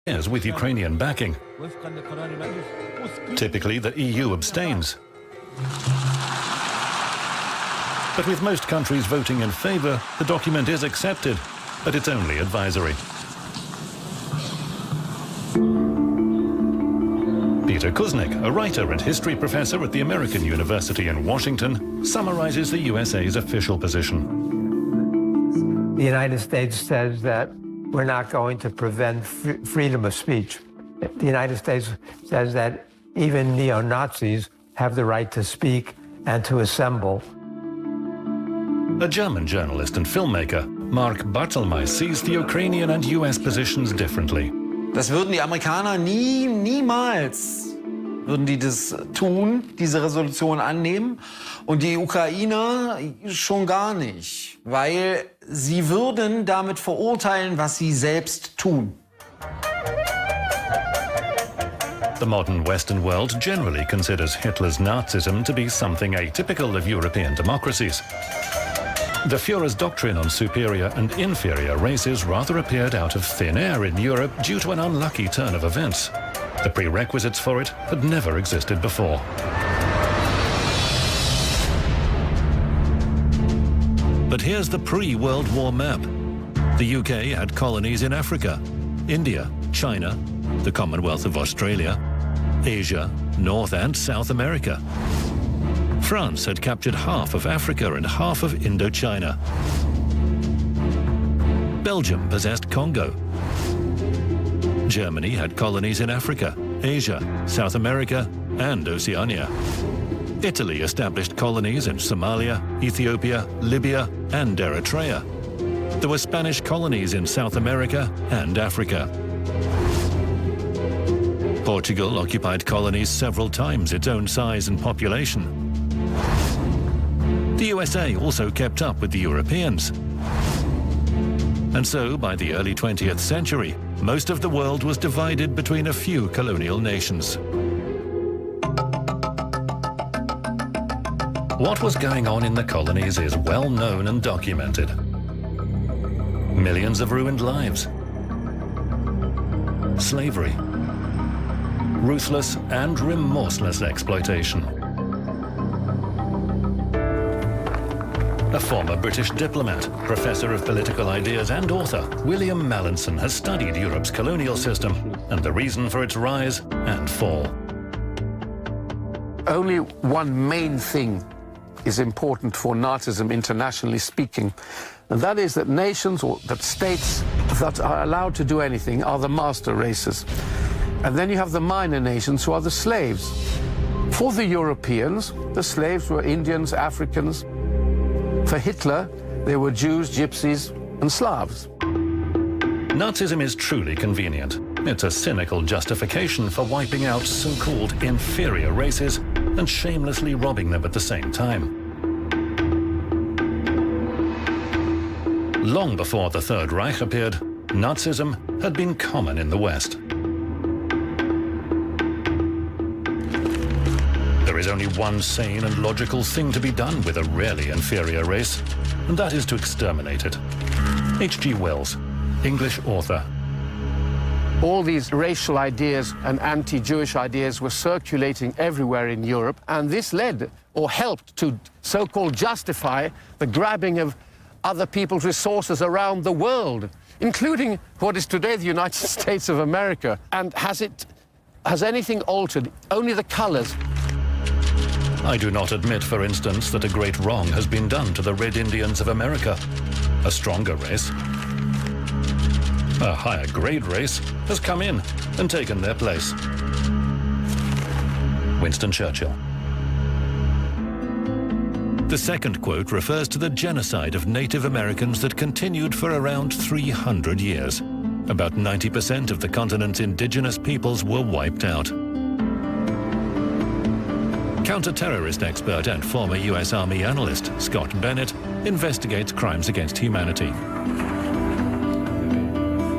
is with Ukrainian backing. Typically, the EU abstains. But with most countries voting in favor, the document is accepted, but it's only advisory. Peter Kuznick, a writer and history professor at the American University in Washington, summarizes the USA's official position. The United States says that we're not going to prevent freedom of speech. The United States says that even neo-Nazis have the right to speak and to assemble. A German journalist and filmmaker, Mark Bartelmeier, sees the Ukrainian and US positions differently. Das würden die Amerikaner niemals würden die das tun, diese Resolution annehmen. Und die Ukrainer schon gar nicht, weil sie würden damit verurteilen, was sie selbst tun. The modern Western world generally considers Hitler's Nazism to be something atypical of European democracies. The Führer's doctrine on superior and inferior races rather appeared out of thin air in Europe due to an unlucky turn of events. The prerequisites for it had never existed before. But here's the pre-World War map. The UK had colonies in Africa, India, China, the Commonwealth of Australia, Asia, North and South America. France had captured half of Africa and half of Indochina. Belgium possessed Congo. Germany had colonies in Africa, Asia, South America, and Oceania. Italy established colonies in Somalia, Ethiopia, Libya, and Eritrea. There were Spanish colonies in South America and Africa. Portugal occupied colonies several times its own size and population. The USA also kept up with the Europeans. And so, by the early 20th century, most of the world was divided between a few colonial nations. What was going on in the colonies is well known and documented. Millions of ruined lives. Slavery. Ruthless and remorseless exploitation. A former British diplomat, professor of political ideas and author, William Mallinson has studied Europe's colonial system and the reason for its rise and fall. Only one main thing is important for Nazism, internationally speaking, and that is that nations or that states that are allowed to do anything are the master races. And then you have the minor nations who are the slaves. For the Europeans, the slaves were Indians, Africans. For Hitler, they were Jews, Gypsies, and Slavs. Nazism is truly convenient. It's a cynical justification for wiping out so-called inferior races and shamelessly robbing them at the same time. Long before the Third Reich appeared, Nazism had been common in the West. There is only one sane and logical thing to be done with a really inferior race, and that is to exterminate it. H.G. Wells, English author. All these racial ideas and anti-Jewish ideas were circulating everywhere in Europe, and this led or helped to so-called justify the grabbing of other people's resources around the world, including what is today the United States of America. And has anything altered? Only the colors. I do not admit, for instance, that a great wrong has been done to the Red Indians of America. A stronger race, a higher grade race, has come in and taken their place. Winston Churchill. The second quote refers to the genocide of Native Americans that continued for around 300 years. About 90% of the continent's indigenous peoples were wiped out. Counter-terrorist expert and former US Army analyst Scott Bennett investigates crimes against humanity.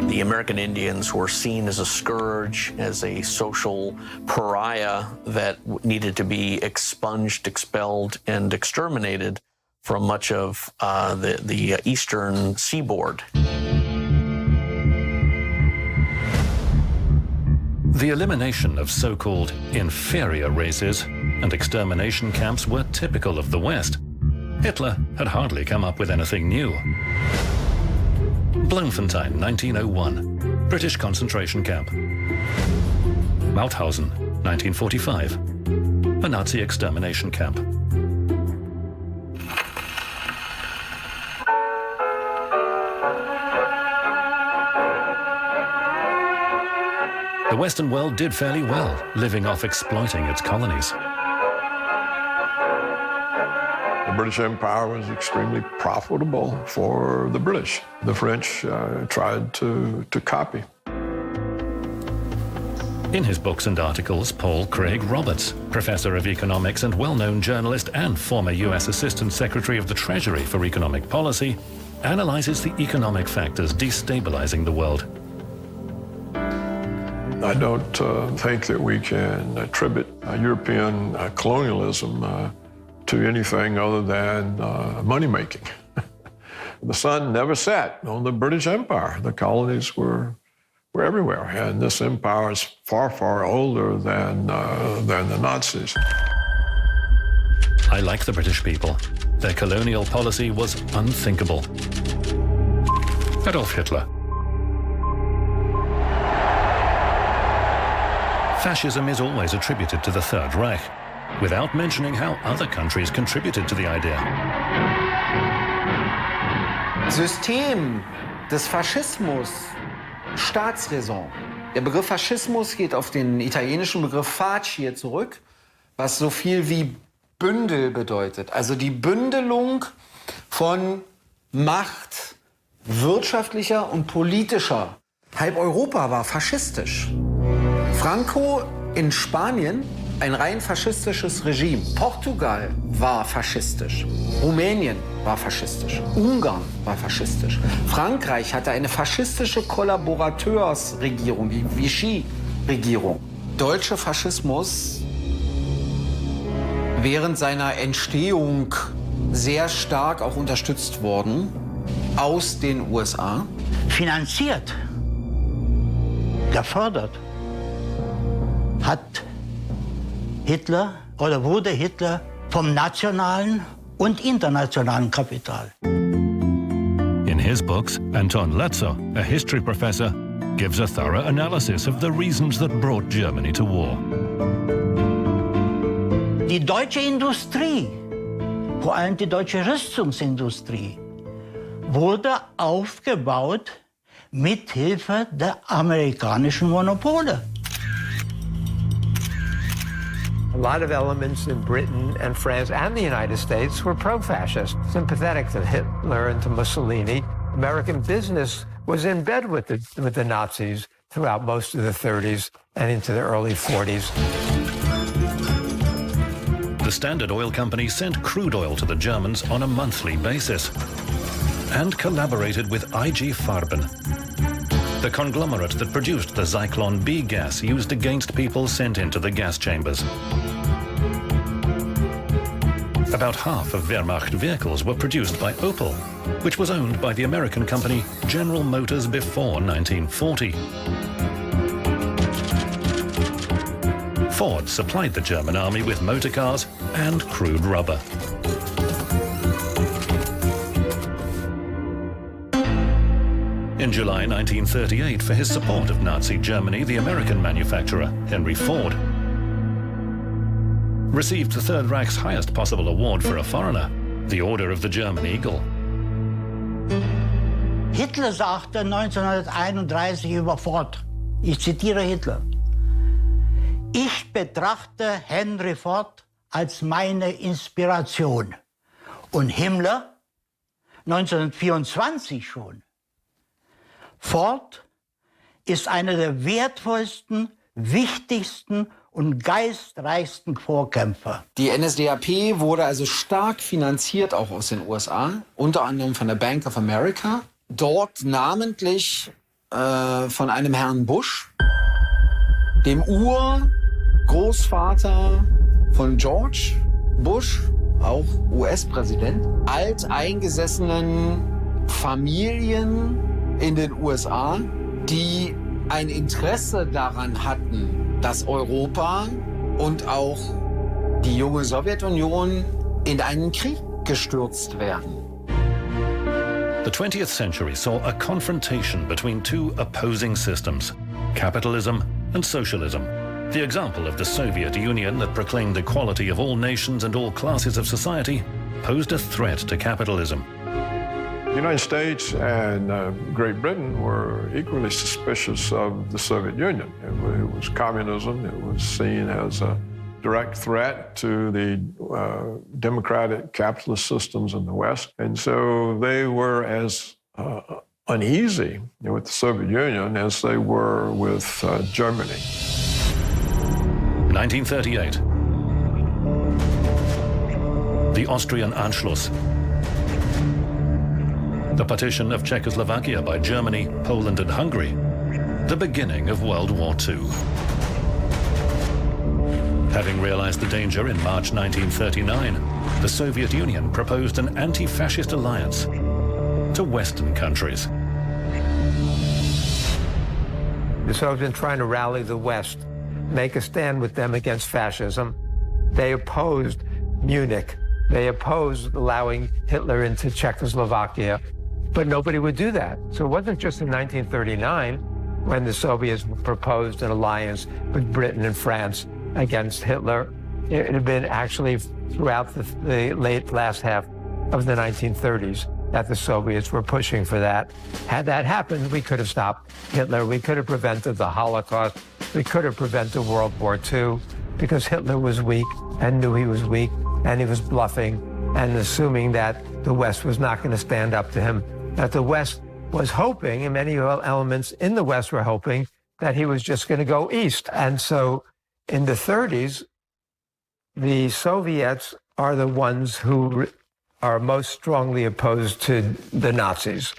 The American Indians were seen as a scourge, as a social pariah that needed to be expunged, expelled, and exterminated from much of the eastern seaboard. The elimination of so-called inferior races and extermination camps were typical of the West. Hitler had hardly come up with anything new. Bloemfontein, 1901, British concentration camp. Mauthausen, 1945, a Nazi extermination camp. The Western world did fairly well, living off exploiting its colonies. The British Empire was extremely profitable for the British. The French tried to copy. In his books and articles, Paul Craig Roberts, professor of economics and well-known journalist and former US Assistant Secretary of the Treasury for Economic Policy, analyzes the economic factors destabilizing the world. I don't think that we can attribute European colonialism to anything other than money-making. The sun never set on the British Empire. The colonies were everywhere, and this empire is far, far older than the Nazis. I like the British people. Their colonial policy was unthinkable. Adolf Hitler. Fascism is always attributed to the Third Reich, without mentioning how other countries contributed to the idea. System des Faschismus, Staatsräson. Der Begriff Faschismus geht auf den italienischen Begriff Fascio zurück, was so viel wie Bündel bedeutet. Also die Bündelung von Macht, wirtschaftlicher und politischer. Halb Europa war faschistisch. Franco in Spanien, ein rein faschistisches Regime. Portugal war faschistisch. Rumänien war faschistisch. Ungarn war faschistisch. Frankreich hatte eine faschistische Kollaborateursregierung, die Vichy-Regierung. Deutscher Faschismus während seiner Entstehung sehr stark auch unterstützt worden aus den USA. Finanziert, gefördert hat Hitler oder wurde Hitler vom nationalen und internationalen Kapital. In his books, Anton Letzow, a history professor, gives a thorough analysis of the reasons that brought Germany to war. Die deutsche Industrie, vor allem die deutsche Rüstungsindustrie, wurde aufgebaut mit Hilfe der amerikanischen Monopole. A lot of elements in Britain and France and the United States were pro-fascist, sympathetic to Hitler and to Mussolini. American business was in bed with the Nazis throughout most of the 30s and into the early 40s. The Standard Oil Company sent crude oil to the Germans on a monthly basis and collaborated with IG Farben, the conglomerate that produced the Zyklon B gas used against people sent into the gas chambers. About half of Wehrmacht vehicles were produced by Opel, which was owned by the American company General Motors before 1940. Ford supplied the German army with motor cars and crude rubber. In July 1938, for his support of Nazi Germany, the American manufacturer, Henry Ford, received the Third Reich's highest possible award for a foreigner, the Order of the German Eagle. Hitler sagte 1931 über Ford, ich zitiere Hitler, ich betrachte Henry Ford als meine Inspiration. Und Himmler 1924 schon. Ford ist einer der wertvollsten, wichtigsten und geistreichsten Vorkämpfer. Die NSDAP wurde also stark finanziert, auch aus den USA, unter anderem von der Bank of America. Dort namentlich von einem Herrn Bush, dem Urgroßvater von George Bush, auch US-Präsident, alteingesessenen Familien in den USA, die ein Interesse daran hatten, dass Europa und auch die junge Sowjetunion in einen Krieg gestürzt werden. The 20th century saw a confrontation between two opposing systems, capitalism and socialism. The example of the Soviet Union that proclaimed equality of all nations and all classes of society posed a threat to capitalism. The United States and Great Britain were equally suspicious of the Soviet Union. It was communism. It was seen as a direct threat to the democratic capitalist systems in the West. And so they were as uneasy with the Soviet Union as they were with Germany. 1938. The Austrian Anschluss. The partition of Czechoslovakia by Germany, Poland and Hungary. The beginning of World War II. Having realized the danger in March 1939, the Soviet Union proposed an anti-fascist alliance to Western countries. The Soviets been trying to rally the West, make a stand with them against fascism. They opposed Munich. They opposed allowing Hitler into Czechoslovakia, but nobody would do that. So it wasn't just in 1939 when the Soviets proposed an alliance with Britain and France against Hitler. It had been actually throughout the last half of the 1930s that the Soviets were pushing for that. Had that happened, we could have stopped Hitler. We could have prevented the Holocaust. We could have prevented World War II, because Hitler was weak and knew he was weak, and he was bluffing and assuming that the West was not going to stand up to him, that the West was hoping, and many elements in the West were hoping, that he was just going to go east. And so in the 30s, the Soviets are the ones who are most strongly opposed to the Nazis.